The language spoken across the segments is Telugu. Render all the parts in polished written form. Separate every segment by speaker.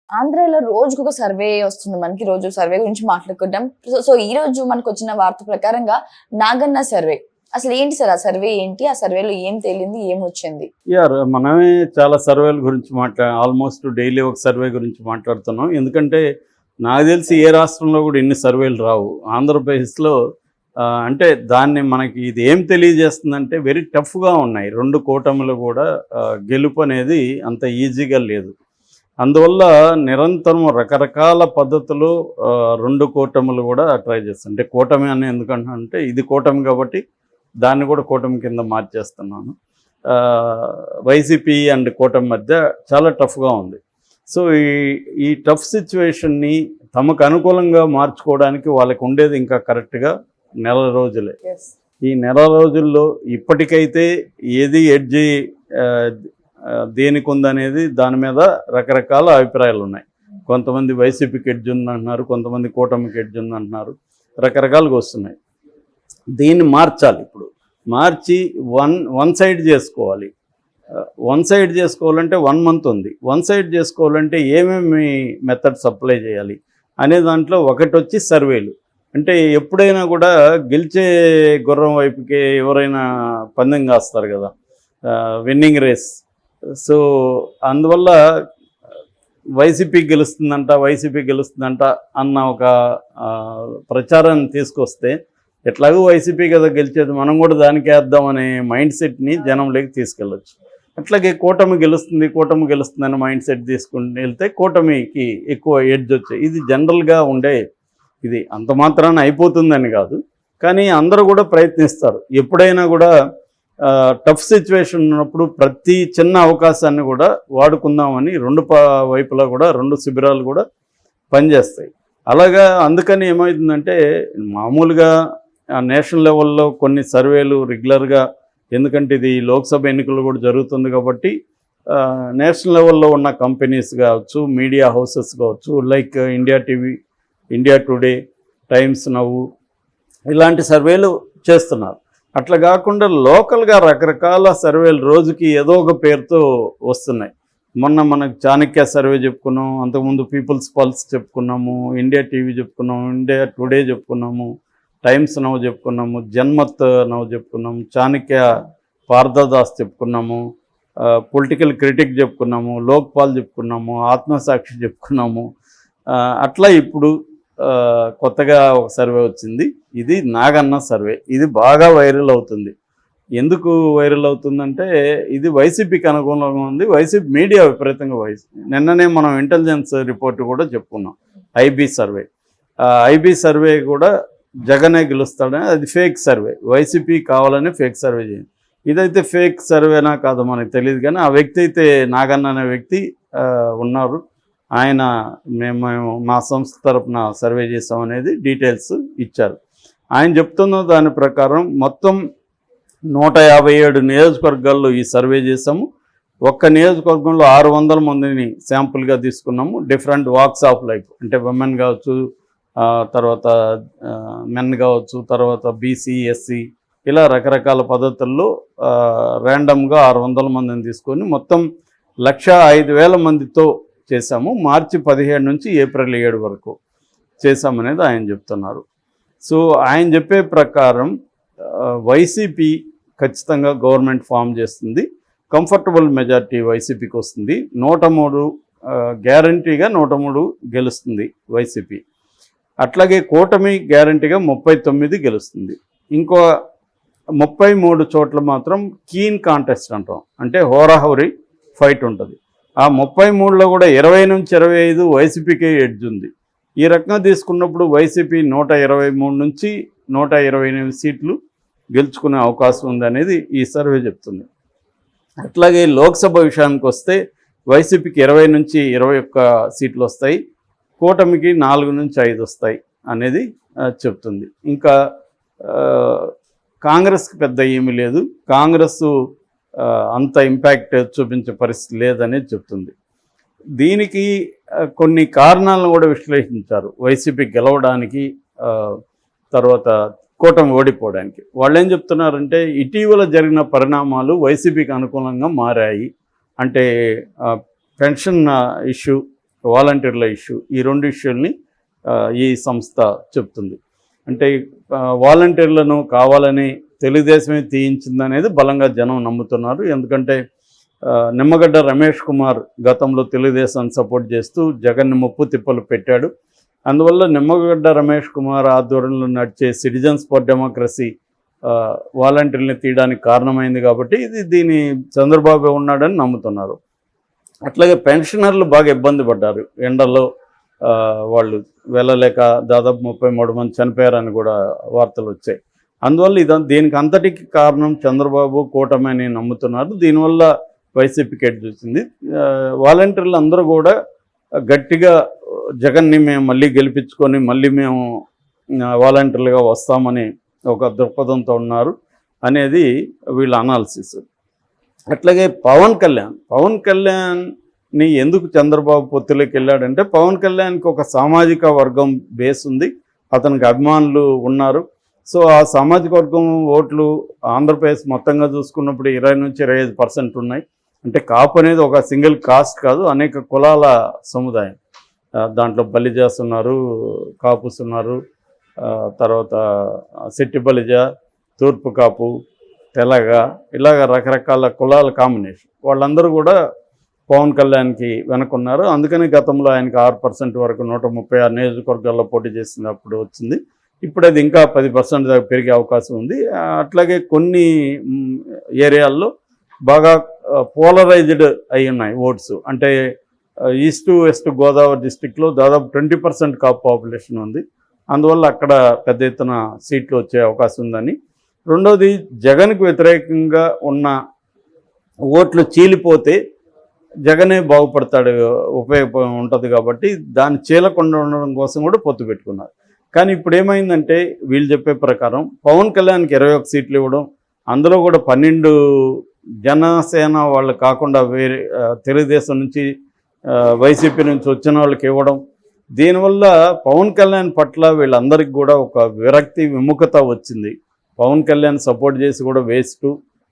Speaker 1: ఆంధ్రాలో రోజుకొక సర్వే వస్తుంది మనకి. రోజు సర్వే గురించి మాట్లాడుకుంటాం. సో ఈ రోజు మనకొచ్చిన వార్త ప్రకారంగా నాగన్న సర్వే. అసలేంటి సార్ ఆ సర్వే ఏంటి? ఆ సర్వేలో ఏం తేలింది? ఏమొచ్చింది?
Speaker 2: మనమే చాలా సర్వేల గురించి ఆల్మోస్ట్ డైలీ ఒక సర్వే గురించి మాట్లాడుతున్నాం. ఎందుకంటే నాకు తెలిసి ఏ రాష్ట్రంలో కూడా ఇన్ని సర్వేలు రావు. ఆంధ్రప్రదేశ్లో అంటే దాన్ని మనకి ఇది ఏం తెలియజేస్తుందంటే వెరీ టఫ్గా ఉన్నాయి. 2 కూటములు కూడా గెలుపు అనేది అంత ఈజీగా లేదు. అందువల్ల నిరంతరం రకరకాల పద్ధతులు 2 కూటములు కూడా ట్రై చేస్తాయి. అంటే కూటమి అని ఎందుకంటే ఇది కూటమి కాబట్టి దాన్ని కూడా కూటమి కింద మార్చేస్తున్నాను. వైసీపీ అండ్ కూటమి మధ్య చాలా టఫ్గా ఉంది. సో ఈ టఫ్ సిచ్యువేషన్ని తమకు అనుకూలంగా మార్చుకోవడానికి వాళ్ళకి ఉండేది ఇంకా కరెక్ట్గా నెల రోజులే. ఈ నెల రోజుల్లో ఇప్పటికైతే ఏది ఎడ్జి దేనికి ఉందనేది దాని మీద రకరకాల అభిప్రాయాలు ఉన్నాయి. కొంతమంది వైసీపీకి ఎడ్జ్ ఉందంటున్నారు, కొంతమంది కూటమికి ఎడ్జ్ ఉందంటున్నారు, రకరకాలుగా వస్తున్నాయి. దీన్ని మార్చాలి. ఇప్పుడు మార్చి వన్ సైడ్ చేసుకోవాలి. వన్ సైడ్ చేసుకోవాలంటే 1 మంత్ ఉంది. వన్ సైడ్ చేసుకోవాలంటే ఏమేమి మెథడ్స్ అప్లై చేయాలి అనే దాంట్లో ఒకటి వచ్చి సర్వేలు. అంటే ఎప్పుడైనా కూడా గెలిచే గుర్రం వైపుకి ఎవరైనా పందెం కాస్తారు కదా, విన్నింగ్ రేస్. సో అందువల్ల వైసీపీ గెలుస్తుందంట అన్న ఒక ప్రచారాన్ని తీసుకొస్తే ఎట్లాగూ వైసీపీ కదా గెలిచేది, మనం కూడా దానికి వేద్దాం అనే మైండ్ సెట్ని జనంలోకి తీసుకెళ్ళచ్చు. అట్లాగే కూటమి గెలుస్తుందని మైండ్ సెట్ తీసుకుని వెళ్తే కూటమికి ఎక్కువ ఎడ్జ్ వచ్చాయి. ఇది జనరల్గా ఉండే ఇది. అంత మాత్రాన అయిపోతుందని కాదు, కానీ అందరూ కూడా ప్రయత్నిస్తారు. ఎప్పుడైనా కూడా టఫ్ సిచ్యువేషన్ ఉన్నప్పుడు ప్రతి చిన్న అవకాశాన్ని కూడా వాడుకుందామని 2 వైపులా కూడా 2 శిబిరాలు కూడా పనిచేస్తాయి. అలాగా అందుకని ఏమవుతుందంటే మామూలుగా నేషనల్ లెవెల్లో కొన్ని సర్వేలు రెగ్యులర్గా, ఎందుకంటే ఇది లోక్సభ ఎన్నికలు కూడా జరుగుతుంది కాబట్టి నేషనల్ లెవెల్లో ఉన్న కంపెనీస్ కావచ్చు, మీడియా హౌసెస్ కావచ్చు, like India TV, India today, times now, ఇలాంటి సర్వేలు చేస్తున్నారు. అట్లా కాకుండా లోకల్గా రకరకాల సర్వేలు రోజుకి ఏదో ఒక పేరుతో వస్తున్నాయి. మొన్న మనకు చాణక్య సర్వే చెప్పుకున్నాం, అంతకుముందు పీపుల్స్ పల్స్ చెప్పుకున్నాము, ఇండియా టీవీ చెప్పుకున్నాము, ఇండియా టుడే చెప్పుకున్నాము, టైమ్స్ నౌ చెప్పుకున్నాము, జన్మత్ నౌ చెప్పుకున్నాము, చాణక్య పార్థదాస్ చెప్పుకున్నాము, పొలిటికల్ క్రిటిక్ చెప్పుకున్నాము, లోక్పాల్ చెప్పుకున్నాము, ఆత్మసాక్షి చెప్పుకున్నాము. అట్లా ఇప్పుడు కొత్తగా ఒక సర్వే వచ్చింది. ఇది నాగన్న సర్వే. ఇది బాగా వైరల్ అవుతుంది. ఎందుకు వైరల్ అవుతుందంటే ఇది వైసీపీకి అనుకూలంగా ఉంది. వైసీపీ మీడియా విపరీతంగా నిన్ననే మనం ఇంటెలిజెన్స్ రిపోర్ట్ కూడా చెప్పుకున్నాం, ఐబీ సర్వే. ఐబీ సర్వే కూడా జగనే గెలుస్తాడని, అది ఫేక్ సర్వే. వైసీపీ కావాలని ఫేక్ సర్వే చేయండి. ఇదైతే ఫేక్ సర్వేనా కాదో మనకు తెలియదు, కానీ ఆ వ్యక్తి అయితే నాగన్న అనే వ్యక్తి ఉన్నారు. ఆయన మేము మా సంస్థ తరపున సర్వే చేసామనేది డీటెయిల్స్ ఇచ్చారు. ఆయన చెప్తున్న దాని ప్రకారం మొత్తం 157 నియోజకవర్గాల్లో ఈ సర్వే చేసాము. ఒక్క నియోజకవర్గంలో 600 మందిని శాంపుల్గా తీసుకున్నాము. డిఫరెంట్ వాక్స్ ఆఫ్ లైఫ్, అంటే విమెన్ కావచ్చు, తర్వాత మెన్ కావచ్చు, తర్వాత బీసీ, ఎస్సీ, ఇలా రకరకాల పద్ధతుల్లో ర్యాండమ్గా 600 మందిని తీసుకొని మొత్తం 1,05,000 మందితో చేశాము. మార్చి 17 నుంచి ఏప్రిల్ 7 వరకు చేశామనేది ఆయన చెప్తున్నారు. సో ఆయన చెప్పే ప్రకారం వైసీపీ ఖచ్చితంగా గవర్నమెంట్ ఫామ్ చేస్తుంది. కంఫర్టబుల్ మెజార్టీ వైసీపీకి వస్తుంది. 103 గ్యారంటీగా 103 గెలుస్తుంది వైసీపీ. అట్లాగే కూటమి గ్యారంటీగా 39 గెలుస్తుంది. ఇంకో 33 చోట్ల మాత్రం కీన్ కాంటెస్ట్ అంటాం, అంటే హోరాహోరీ ఫైట్ ఉంటుంది. ఆ 33లో కూడా 20 నుంచి 25 వైసీపీకే ఎడ్జ్ ఉంది. ఈ రకంగా తీసుకున్నప్పుడు వైసీపీ 123 నుంచి 128 సీట్లు గెలుచుకునే అవకాశం ఉంది అనేది ఈ సర్వే చెప్తుంది. అట్లాగే లోక్సభ విషయానికి వస్తే వైసీపీకి 20 నుంచి 21 సీట్లు వస్తాయి, కూటమికి 4 నుంచి 5 వస్తాయి అనేది చెప్తుంది. ఇంకా కాంగ్రెస్కి పెద్ద ఏమీ లేదు, కాంగ్రెస్ అంత ఇంపాక్ట్ చూపించే పరిస్థితి లేదనేది చెప్తుంది. దీనికి కొన్ని కారణాలను కూడా విశ్లేషించారు వైసీపీ గెలవడానికి, తర్వాత కూటమి ఓడిపోవడానికి. వాళ్ళు ఏం చెప్తున్నారంటే ఇటీవల జరిగిన పరిణామాలు వైసీపీకి అనుకూలంగా మారాయి. అంటే పెన్షన్ ఇష్యూ వాలంటీర్ల ఇష్యూ, ఈ 2 ఇష్యూల్ని ఈ సంస్థ చెప్తుంది. అంటే వాలంటీర్లను కావాలని తెలుగుదేశమే తీయించిందనేది బలంగా జనం నమ్ముతున్నారు. ఎందుకంటే నిమ్మగడ్డ రమేష్ కుమార్ గతంలో తెలుగుదేశాన్ని సపోర్ట్ చేస్తూ జగన్ని ముప్పు తిప్పలు పెట్టాడు. అందువల్ల నిమ్మగడ్డ రమేష్ కుమార్ ఆధ్వర్యంలో నడిచే సిటిజన్స్ ఫర్ డెమోక్రసీ వాలంటీర్ని తీయడానికి కారణమైంది కాబట్టి దీని చంద్రబాబు ఉన్నాడని నమ్ముతున్నారు. అట్లాగే పెన్షనర్లు బాగా ఇబ్బంది పడ్డారు ఎండల్లో, వాళ్ళు వెళ్ళలేక దాదాపు 33 మంది చనిపోయారని కూడా వార్తలు వచ్చాయి. అందువల్ల దీనికి అంతటికి కారణం చంద్రబాబు కూటమి అని నమ్ముతున్నారు. దీనివల్ల వైసీపీకి ఎటు చూసింది. వాలంటీర్లు అందరూ కూడా గట్టిగా జగన్ని మేము మళ్ళీ గెలిపించుకొని మళ్ళీ మేము వాలంటీర్లుగా వస్తామని ఒక దృక్పథంతో ఉన్నారు అనేది వీళ్ళ అనాలిసిస్. అట్లాగే పవన్ కళ్యాణ్ని ఎందుకు చంద్రబాబు పొత్తులోకి వెళ్ళాడంటే, పవన్ కళ్యాణ్కి ఒక సామాజిక వర్గం బేస్ ఉంది, అతనికి అభిమానులు ఉన్నారు. సో ఆ సామాజిక వర్గం ఓట్లు ఆంధ్రప్రదేశ్ మొత్తంగా చూసుకున్నప్పుడు 20 నుంచి 25% ఉన్నాయి. అంటే కాపు అనేది ఒక సింగిల్ కాస్ట్ కాదు, అనేక కులాల సముదాయం. దాంట్లో బలిజాస్ ఉన్నారు, కాపుస్ ఉన్నారు, తర్వాత సెట్టి బలిజ, తూర్పు కాపు, తెలగ, ఇలాగ రకరకాల కులాల కాంబినేషన్. వాళ్ళందరూ కూడా పవన్ కళ్యాణ్కి వెనుకున్నారు. అందుకని గతంలో ఆయనకి 6% వరకు 136 నియోజకవర్గాల్లో పోటీ చేసినప్పుడు వచ్చింది. ఇప్పుడు అది ఇంకా 10% దాకా పెరిగే అవకాశం ఉంది. అట్లాగే కొన్ని ఏరియాల్లో బాగా పోలరైజ్డ్ అయి ఉన్నాయి ఓట్స్. అంటే ఈస్ట్ వెస్ట్ గోదావరి డిస్టిక్లో దాదాపు 20% కాపు పాపులేషన్ ఉంది. అందువల్ల అక్కడ పెద్ద ఎత్తున సీట్లు వచ్చే అవకాశం ఉందని. రెండోది, జగన్కు వ్యతిరేకంగా ఉన్న ఓట్లు చీలిపోతే జగనే బాగుపడతాడు, ఉపయోగం ఉంటుంది కాబట్టి దాన్ని చీలకుండా ఉండడం కోసం కూడా పొత్తు పెట్టుకున్నారు. కానీ ఇప్పుడు ఏమైందంటే వీళ్ళు చెప్పే ప్రకారం పవన్ కళ్యాణ్కి 21 సీట్లు ఇవ్వడం, అందులో కూడా 12 జనసేన వాళ్ళు కాకుండా వేరే తెలుగుదేశం నుంచి వైసీపీ నుంచి వచ్చిన వాళ్ళకి ఇవ్వడం, దీనివల్ల పవన్ కళ్యాణ్ పట్ల వీళ్ళందరికీ కూడా ఒక విరక్తి విముఖత వచ్చింది. పవన్ కళ్యాణ్ సపోర్ట్ చేసి కూడా వేస్ట్,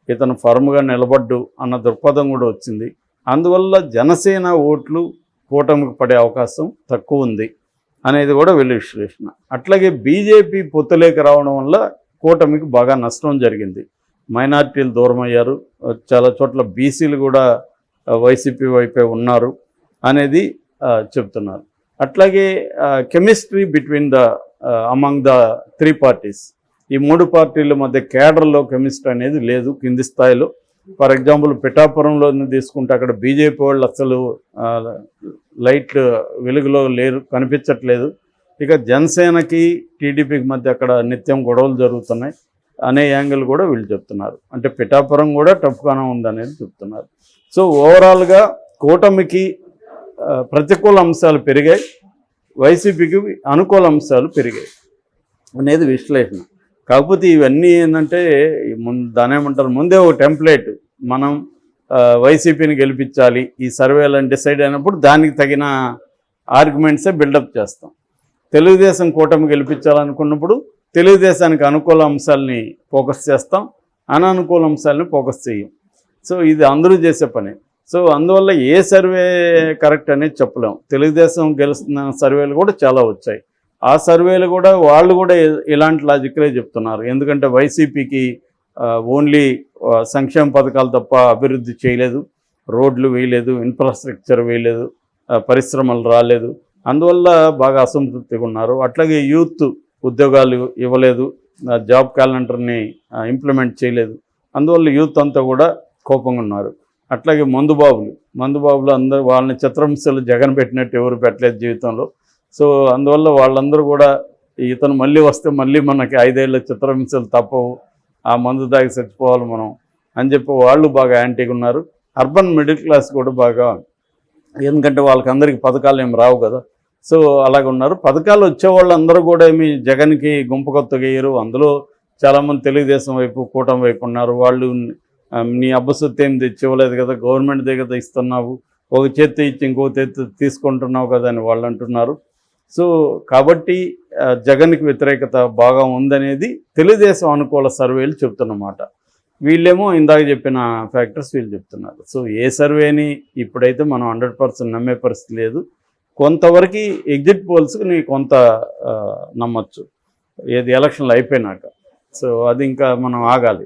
Speaker 2: ఇతను ఫర్మ్గా నిలబడ్డు అన్న దృక్పథం కూడా వచ్చింది. అందువల్ల జనసేన ఓట్లు కూటమికి పడే అవకాశం తక్కువ ఉంది అనేది కూడా వీళ్ళ విశ్లేషణ. అట్లాగే బీజేపీ పొత్తులేకి రావడం వల్ల కూటమికి బాగా నష్టం జరిగింది. మైనార్టీలు దూరం అయ్యారు, చాలా చోట్ల బీసీలు కూడా వైసీపీ వైపే ఉన్నారు అనేది చెప్తున్నారు. అట్లాగే chemistry between among the 3 parties, ఈ 3 పార్టీల మధ్య కేడర్లో కెమిస్ట్రీ అనేది లేదు కింది స్థాయిలో. ఫర్ ఎగ్జాంపుల్ పిఠాపురంలో తీసుకుంటే అక్కడ బీజేపీ వాళ్ళు అసలు లైట్ వెలుగులో లేరు, కనిపించట్లేదు. ఇక జనసేనకి టీడీపీకి మధ్య అక్కడ నిత్యం గొడవలు జరుగుతున్నాయి అనే యాంగిల్ కూడా వీళ్ళు చెప్తున్నారు. అంటే పిఠాపురం కూడా టఫ్గానే ఉందనేది చెప్తున్నారు. సో ఓవరాల్గా కూటమికి ప్రతికూల అంశాలు పెరిగాయి, వైసీపీకి అనుకూల అంశాలు పెరిగాయి అనేది విశ్లేషణ. కాకపోతే ఇవన్నీ ఏంటంటే దాని ఏమంటారు, ముందే ఒక టెంప్లెట్, మనం వైసీపీని గెలిపించాలి ఈ సర్వేలను డిసైడ్ అయినప్పుడు దానికి తగిన ఆర్గ్యుమెంట్సే బిల్డప్ చేస్తాం. తెలుగుదేశం కూటమి గెలిపించాలనుకున్నప్పుడు తెలుగుదేశానికి అనుకూల అంశాలని ఫోకస్ చేస్తాం, అననుకూల అంశాలని ఫోకస్ చేయం. సో ఇది అందరూ చేసే పని. సో అందువల్ల ఏ సర్వే కరెక్ట్ అనేది చెప్పలేం. తెలుగుదేశం గెలుస్తున్న సర్వేలు కూడా చాలా వచ్చాయి. ఆ సర్వేలు కూడా వాళ్ళు కూడా ఇలాంటి లాజిక్లే చెప్తున్నారు. ఎందుకంటే వైసీపీకి ఓన్లీ సంక్షేమ పథకాలు తప్ప అభివృద్ధి చేయలేదు, రోడ్లు వేయలేదు, ఇన్ఫ్రాస్ట్రక్చర్ వేయలేదు, పరిశ్రమలు రాలేదు, అందువల్ల బాగా అసంతృప్తిగా ఉన్నారు. అట్లాగే యూత్ ఉద్యోగాలు ఇవ్వలేదు, జాబ్ క్యాలెండర్ని ఇంప్లిమెంట్ చేయలేదు, అందువల్ల యూత్ అంతా కూడా కోపంగా ఉన్నారు. అట్లాగే మందుబాబులు అందరూ వాళ్ళని చిత్రహింసలు జగన్ పెట్టినట్టు ఎవరు పెట్టలేదు జీవితంలో. సో అందువల్ల వాళ్ళందరూ కూడా ఇతను మళ్ళీ వస్తే మళ్ళీ మనకి 5 ఏళ్ళ చిత్రహింసలు తప్పవు, ఆ మందు దాగి చచ్చిపోవాలి మనం అని చెప్పి వాళ్ళు బాగా యాంటీగా ఉన్నారు. అర్బన్ మిడిల్ క్లాస్ కూడా బాగా, ఎందుకంటే వాళ్ళకందరికీ పథకాలు ఏమి రావు కదా, సో అలాగ ఉన్నారు. పథకాలు వచ్చేవాళ్ళు అందరూ కూడా ఏమి జగన్కి గుంపు కొత్తగా వేయరు. అందులో చాలామంది తెలుగుదేశం వైపు కూటమి వైపు ఉన్నారు. వాళ్ళు నీ అబ్బసొత్తు ఏం తెచ్చివ్వలేదు కదా, గవర్నమెంట్ దగ్గర ఇస్తున్నావు, ఒక చేతి ఇచ్చి ఇంకో చేతి తీసుకుంటున్నావు కదా అని వాళ్ళు అంటున్నారు. సో కాబట్టి జగన్కి వ్యతిరేకత బాగా ఉందనేది తెలుగుదేశం అనుకూల సర్వేలు చెప్తున్నమాట. వీళ్ళేమో ఇందాక చెప్పిన ఫ్యాక్టర్స్ వీళ్ళు చెప్తున్నారు. సో ఏ సర్వేని ఇప్పుడైతే మనం 100% నమ్మే పరిస్థితి లేదు. కొంతవరకు ఎగ్జిట్ పోల్స్కి కొంత నమ్మచ్చు, ఏది ఎలక్షన్లు అయిపోయినాక. సో అది ఇంకా మనం ఆగాలి.